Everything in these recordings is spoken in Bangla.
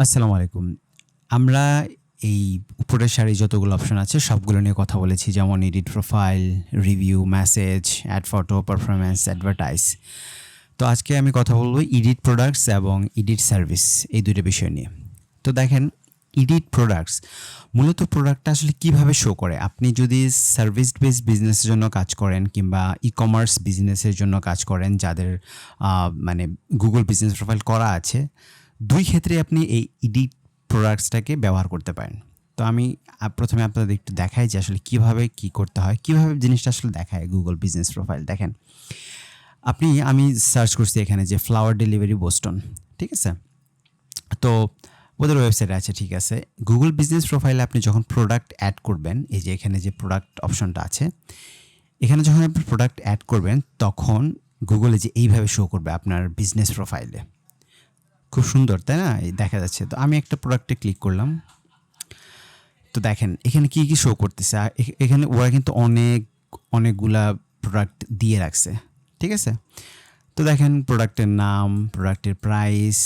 আসসালামু আলাইকুম। আমরা এই উপরের সারির যতগুলো অপশন আছে সবগুলো নিয়ে কথা বলেছি, যেমন edit profile, review, message, add photo, performance, advertise. তো আজকে আমি কথা বলবো এডিট প্রোডাক্টস এবং এডিট সার্ভিস, এই দুটো বিষয় নিয়ে। তো দেখেন, এডিট প্রোডাক্টস মূলত প্রোডাক্টটা আসলে কীভাবে শো করে। আপনি যদি সার্ভিস বেসড বিজনেসের জন্য কাজ করেন কিংবা ই কমার্স বিজনেসের জন্য কাজ করেন, যাদের মানে গুগল বিজনেস প্রোফাইল করা আছে, দুই ক্ষেত্রে আপনি এই এডিট প্রোডাক্টসটাকে ব্যবহার করতে পারেন। তো আমি প্রথমে আপনাদের একটু দেখাই যে আসলে কীভাবে কী করতে হয়, কীভাবে জিনিসটা আসলে দেখায় গুগল বিজনেস প্রোফাইল। দেখেন, আমি সার্চ করছি এখানে যে ফ্লাওয়ার ডেলিভারি বোস্টন, ঠিক আছে? তো ওদের ওয়েবসাইটে আছে, ঠিক আছে। গুগল বিজনেস প্রোফাইলে আপনি যখন প্রোডাক্ট অ্যাড করবেন, এই যে এখানে যে প্রোডাক্ট অপশনটা আছে, এখানে যখন আপনি প্রোডাক্ট অ্যাড করবেন তখন গুগলে যে এইভাবে শো করবে আপনার বিজনেস প্রোফাইলে। খুব সুন্দর, তাই না? এই দেখা যাচ্ছে। তো আমি একটা প্রোডাক্টে ক্লিক করলাম। তো দেখেন এখানে কী কী শো করতেছে। এখানে ওরা কিন্তু অনেকগুলা প্রোডাক্ট দিয়ে রাখছে, ঠিক আছে? তো দেখেন প্রোডাক্টের নাম, প্রোডাক্টের প্রাইস,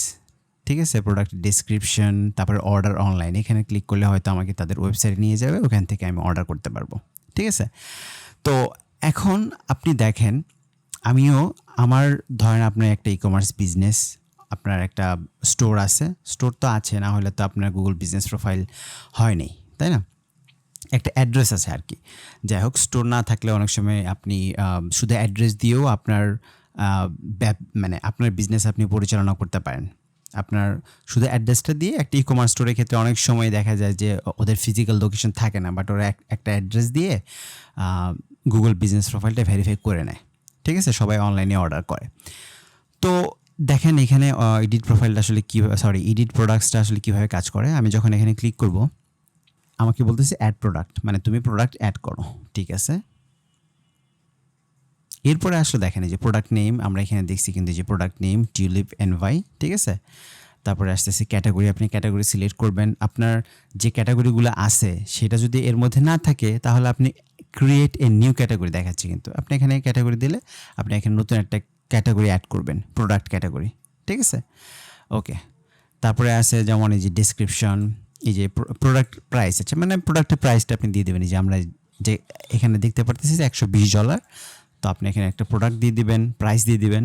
ঠিক আছে, প্রোডাক্টের ডেসক্রিপশন, তারপরে অর্ডার অনলাইন। এখানে ক্লিক করলে হয়তো আমাকে তাদের ওয়েবসাইটে নিয়ে যাবে, ওখান থেকে আমি অর্ডার করতে পারবো, ঠিক আছে? তো এখন আপনি দেখেন, আমার ধরেন আপনার একটা ই কমার্স বিজনেস, আপনার একটা স্টোর আছে, স্টোর তো আছে, না হলে তো আপনার গুগল বিজনেস প্রোফাইল হয়নি, তাই না? একটা অ্যাড্রেস আছে আর কি। যাই হোক, স্টোর না থাকলে অনেক সময় আপনি শুধু অ্যাড্রেস দিয়েও আপনার মানে আপনার বিজনেস আপনি পরিচালনা করতে পারেন। আপনার শুধু অ্যাড্রেসটা দিয়ে একটা ই কমার্স স্টোরের ক্ষেত্রে অনেক সময় দেখা যায় যে ওদের ফিজিক্যাল লোকেশন থাকে না, বাট ওরা একটা অ্যাড্রেস দিয়ে গুগল বিজনেস প্রোফাইলটা ভেরিফাই করে নেয়, ঠিক আছে? সবাই অনলাইনে অর্ডার করে। তো দেখেন এখানে এডিট প্রোফাইলটা আসলে এডিট প্রোডাক্টসটা আসলে কীভাবে কাজ করে। আমি যখন এখানে ক্লিক করব, আমাকে বলতেছে অ্যাড প্রোডাক্ট, মানে তুমি প্রোডাক্ট অ্যাড করো, ঠিক আছে? এরপরে আসলে দেখেন এই যে প্রোডাক্ট নেম, আমরা এখানে দেখছি কিন্তু যে প্রোডাক্ট নেম টিউলিপ এনভাই, ঠিক আছে? তারপরে আসতেছে ক্যাটাগরি, আপনি ক্যাটাগরি সিলেক্ট করবেন। আপনার যে ক্যাটাগরিগুলো আছে সেটা যদি এর মধ্যে না থাকে তাহলে আপনি ক্রিয়েট এ নিউ ক্যাটাগরি দেখাচ্ছে, কিন্তু আপনি এখানে ক্যাটাগরি দিলে আপনি এখানে নতুন একটা ক্যাটাগরি অ্যাড করবেন, প্রোডাক্ট ক্যাটাগরি, ঠিক আছে? ওকে। তারপরে আছে যেমন এই যে ডেসক্রিপশন, এই যে প্রোডাক্ট প্রাইস আছে, মানে প্রোডাক্টের প্রাইসটা আপনি দিয়ে দেবেন। এই যে আমরা যে এখানে দেখতে পারতেছি যে $120, তো আপনি এখানে একটা প্রোডাক্ট দিয়ে দিবেন, প্রাইস দিয়ে দিবেন।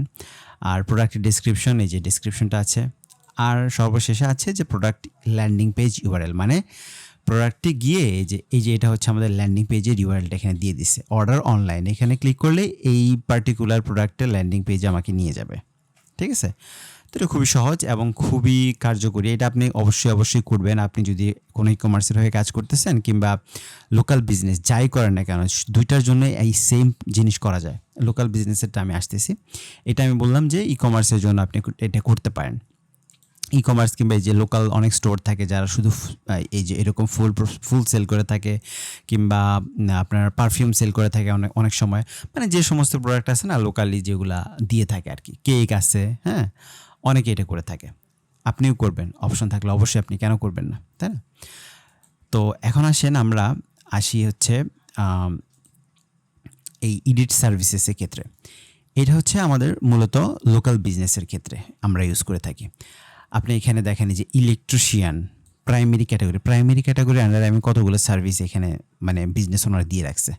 আর প্রোডাক্টের ডেসক্রিপশন, এই যে ডেসক্রিপশনটা আছে। আর সর্বশেষে আছে যে প্রোডাক্ট ল্যান্ডিং পেজ ইউআরএল, মানে প্রোডাক্টে গিয়ে এই যে এটা হচ্ছে আমাদের ল্যান্ডিং পেজের ইউআরএলটা এখানে দিয়ে দিচ্ছে। অর্ডার অনলাইন, এখানে ক্লিক করলে এই পার্টিকুলার প্রোডাক্টের ল্যান্ডিং পেজে আমাকে নিয়ে যাবে, ঠিক আছে? তো এটা খুবই সহজ এবং খুবই কার্যকরী। এটা আপনি অবশ্যই করবেন। আপনি যদি কোনো ই কমার্সের হয়ে কাজ করতেছেন কিংবা লোকাল বিজনেস যাই করেন না কেন, দুইটার জন্য এই সেম জিনিস করা যায়। লোকাল বিজনেসেরটা আমি আসতেছি, এটা আমি বললাম যে ই কমার্সের জন্য আপনি এটা করতে পারেন। ই কমার্স কিংবা এই যে লোকাল অনেক স্টোর থাকে যারা শুধু এই যে এরকম ফুল সেল করে থাকে, কিংবা আপনার পারফিউম সেল করে থাকে অনেক সময়, মানে যে সমস্ত প্রোডাক্ট আছে না লোকালি যেগুলা দিয়ে থাকে আর কি, কেক আছে, হ্যাঁ, অনেকে এটা করে থাকে। আপনিও করবেন, অপশন থাকলে অবশ্যই, আপনি কেন করবেন না, তাই না? তো এখন আমরা আসি হচ্ছে এই এডিট সার্ভিসেসের ক্ষেত্রে। এটা হচ্ছে আমাদের মূলত লোকাল বিজনেসের ক্ষেত্রে আমরা ইউজ করে থাকি। আপনি এখানে দেখেন যে ইলেকট্রিশিয়ান, প্রাইমারি ক্যাটাগরি আন্ডারে আমি কতগুলো সার্ভিস এখানে মানে বিজনেস ওনার দিয়ে রাখছে,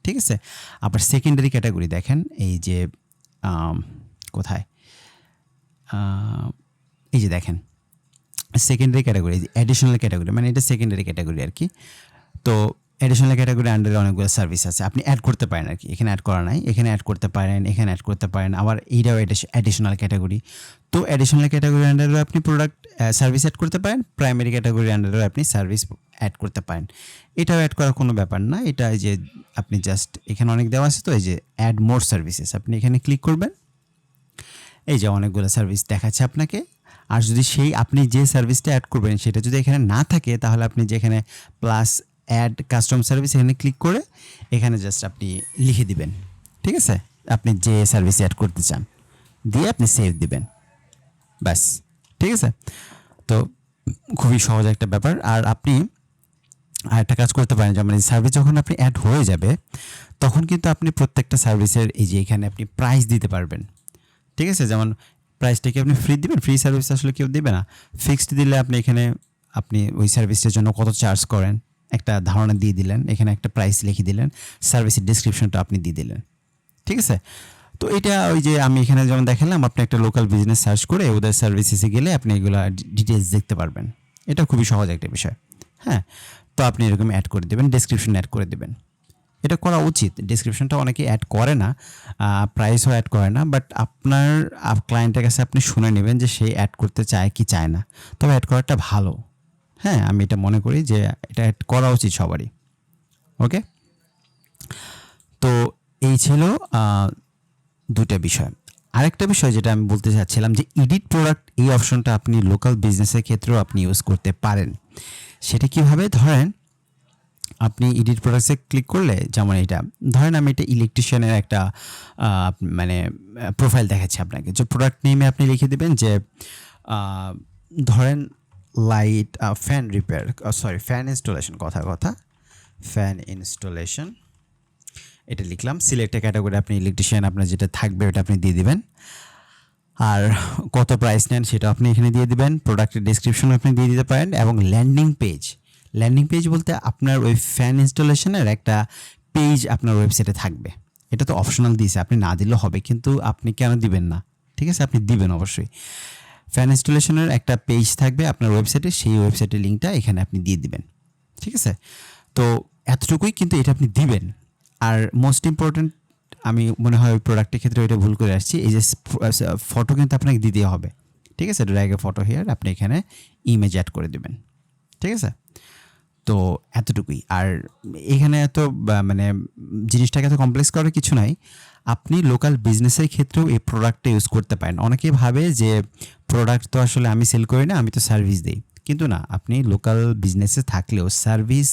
ঠিক আছে? আবার সেকেন্ডারি ক্যাটাগরি দেখেন, এই যে কোথায়, এই যে দেখেন সেকেন্ডারি ক্যাটাগরি, অ্যাডিশনাল ক্যাটাগরি, মানে এটা সেকেন্ডারি ক্যাটাগরি আর কি। তো অ্যাডিশনাল ক্যাটাগরি আন্ডারে অনেকগুলো সার্ভিস আছে, আপনি অ্যাড করতে পারেন আর কি। এখানে অ্যাড করা নাই, এখানে অ্যাড করতে পারেন, এখানে অ্যাড করতে পারেন। আবার এইটাও অ্যাডিশনাল ক্যাটাগরি। তো অ্যাডিশনাল ক্যাটাগরি আন্ডারেও আপনি প্রোডাক্ট সার্ভিস অ্যাড করতে পারেন, প্রাইমারি ক্যাটাগরি আন্ডারেও আপনি সার্ভিস অ্যাড করতে পারেন। এটাও অ্যাড করার কোনো ব্যাপার না। এটা এই যে আপনি জাস্ট এখানে অনেক দেওয়া আছে, তো এই যে অ্যাড মোর সার্ভিসেস, আপনি এখানে ক্লিক করবেন। এই যে অনেকগুলো সার্ভিস দেখাচ্ছে আপনাকে। আর যদি আপনি যে সার্ভিসটা অ্যাড করবেন সেটা যদি এখানে না থাকে, তাহলে আপনি যেখানে প্লাস অ্যাড কাস্টম সার্ভিস এখানে ক্লিক করে এখানে জাস্ট আপনি লিখে দিবেন, ঠিক আছে? আপনি যে সার্ভিস অ্যাড করতে চান, দিয়ে আপনি সেভ দিবেন, ব্যাস, ঠিক আছে? তো খুবই সহজ একটা ব্যাপার। আর আপনি আরেকটা কাজ করতে পারেন, যেমন এই সার্ভিস যখন আপনি অ্যাড হয়ে যাবে তখন কিন্তু আপনি প্রত্যেকটা সার্ভিসের এই যে এখানে আপনি প্রাইস দিতে পারবেন, ঠিক আছে? যেমন প্রাইসটা কি আপনি ফ্রি দিবেন? ফ্রি সার্ভিস আসলে কেউ দেবে না। ফিক্সড দিলে আপনি এখানে আপনি ওই সার্ভিসটার জন্য কত চার্জ করেন একটা ধারণা দিয়ে দিলেন, এখানে একটা প্রাইস লিখে দিলেন, সার্ভিসের ডেসক্রিপশনটা আপনি দিয়ে দিলেন, ঠিক আছে? তো এটা ওই যে আমি এখানে যেমন দেখালাম, আপনি একটা লোকাল বিজনেস সার্চ করে ওদের সার্ভিসেসে গেলে আপনি এগুলো ডিটেলস দেখতে পারবেন। এটা খুবই সহজ একটা বিষয়। হ্যাঁ, তো আপনি এরকম অ্যাড করে দেবেন, ডেসক্রিপশন অ্যাড করে দেবেন। এটা করা উচিত। ডেসক্রিপশনটা অনেকে অ্যাড করে না, প্রাইসও অ্যাড করে না, বাট আপনার ক্লায়েন্টের কাছে আপনি শুনে নেবেন যে সে অ্যাড করতে চায় কি চায় না। তবে অ্যাড করাটা ভালো। হ্যাঁ, আমি এটা মনে করি যে এটা অ্যাড করা উচিত সবারই। ওকে, তো এই ছিল দুটা বিষয়। আরেকটা বিষয় যেটা আমি বলতে চাচ্ছিলাম যে এডিট প্রোডাক্ট, এই অপশনটা আপনি লোকাল বিজনেসের ক্ষেত্রেও আপনি ইউজ করতে পারেন। সেটা কীভাবে? ধরেন আপনি এডিট প্রোডাক্টসে ক্লিক করলে, যেমন এটা ধরেন আমি এটা ইলেকট্রিশিয়ানের একটা মানে প্রোফাইল দেখাচ্ছি আপনাকে, যে প্রোডাক্ট নেমে আপনি লিখে দেবেন যে ধরেন light fan repair, fan installation, কথা ফ্যান ইনস্টলেশন, এটা লিখলাম। সিলেক্ট ক্যাটাগরি আপনি ইলেকট্রিশিয়ান, আপনার যেটা থাকবে ওটা আপনি দিয়ে দিবেন, আর কত প্রাইস নেন সেটা আপনি এখানে দিয়ে দিবেন। প্রোডাক্টের ডেসক্রিপশন আপনি দিয়ে দিতে পারেন, এবং ল্যান্ডিং পেজ বলতে আপনার ওই ফ্যান ইনস্টলেশনের একটা পেজ আপনার ওয়েবসাইটে থাকবে। এটা তো অপশনাল দিয়েছে, আপনি না দিলেও হবে, কিন্তু আপনি কেন দিবেন না? ঠিক আছে, আপনি দিবেন অবশ্যই। ফ্যান ইনস্টলেশনের একটা পেজ থাকবে আপনার ওয়েবসাইটে, সেই ওয়েবসাইটের লিঙ্কটা এখানে আপনি দিয়ে দিবেন, ঠিক আছে? তো এতটুকুই, কিন্তু এটা আপনি দিবেন। আর মোস্ট ইম্পর্ট্যান্ট, আমি মনে হয় ওই প্রোডাক্টের ক্ষেত্রে ওইটা ভুল করে আসছি, এই যে ফটো কিন্তু আপনাকে দিতে হবে, ঠিক আছে? ড্র্যাগ এ ফটো হিয়ার, আপনি এখানে ইমেজ অ্যাড করে দেবেন, ঠিক আছে? তো এতটুকুই। আর এখানে এত মানে জিনিসটাকে এত কমপ্লেক্স করার কিছু নাই। আপনি লোকাল বিজনেসের ক্ষেত্রেও এই প্রোডাক্টটা ইউজ করতে পারেন। অনেকেই ভাবে যে প্রোডাক্ট তো আসলে আমি সেল করি না, আমি তো সার্ভিস দিই, কিন্তু না, আপনি লোকাল বিজনেসে থাকলেও, সার্ভিস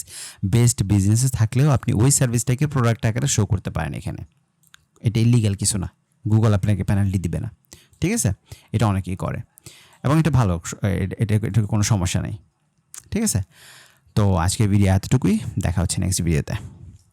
বেসড বিজনেসে থাকলেও আপনি ওই সার্ভিসটাকে প্রোডাক্ট আকারে শো করতে পারেন এখানে। এটা ইলিগাল কিছু না, গুগল আপনাকে পেনাল্টি দিবে না, ঠিক আছে? এটা অনেকেই করে এবং এটা ভালো, এটা কোনো সমস্যা নেই, ঠিক আছে? তো আজকের ভিডিও এতটুকুই, দেখা হচ্ছে নেক্সট ভিডিওতে।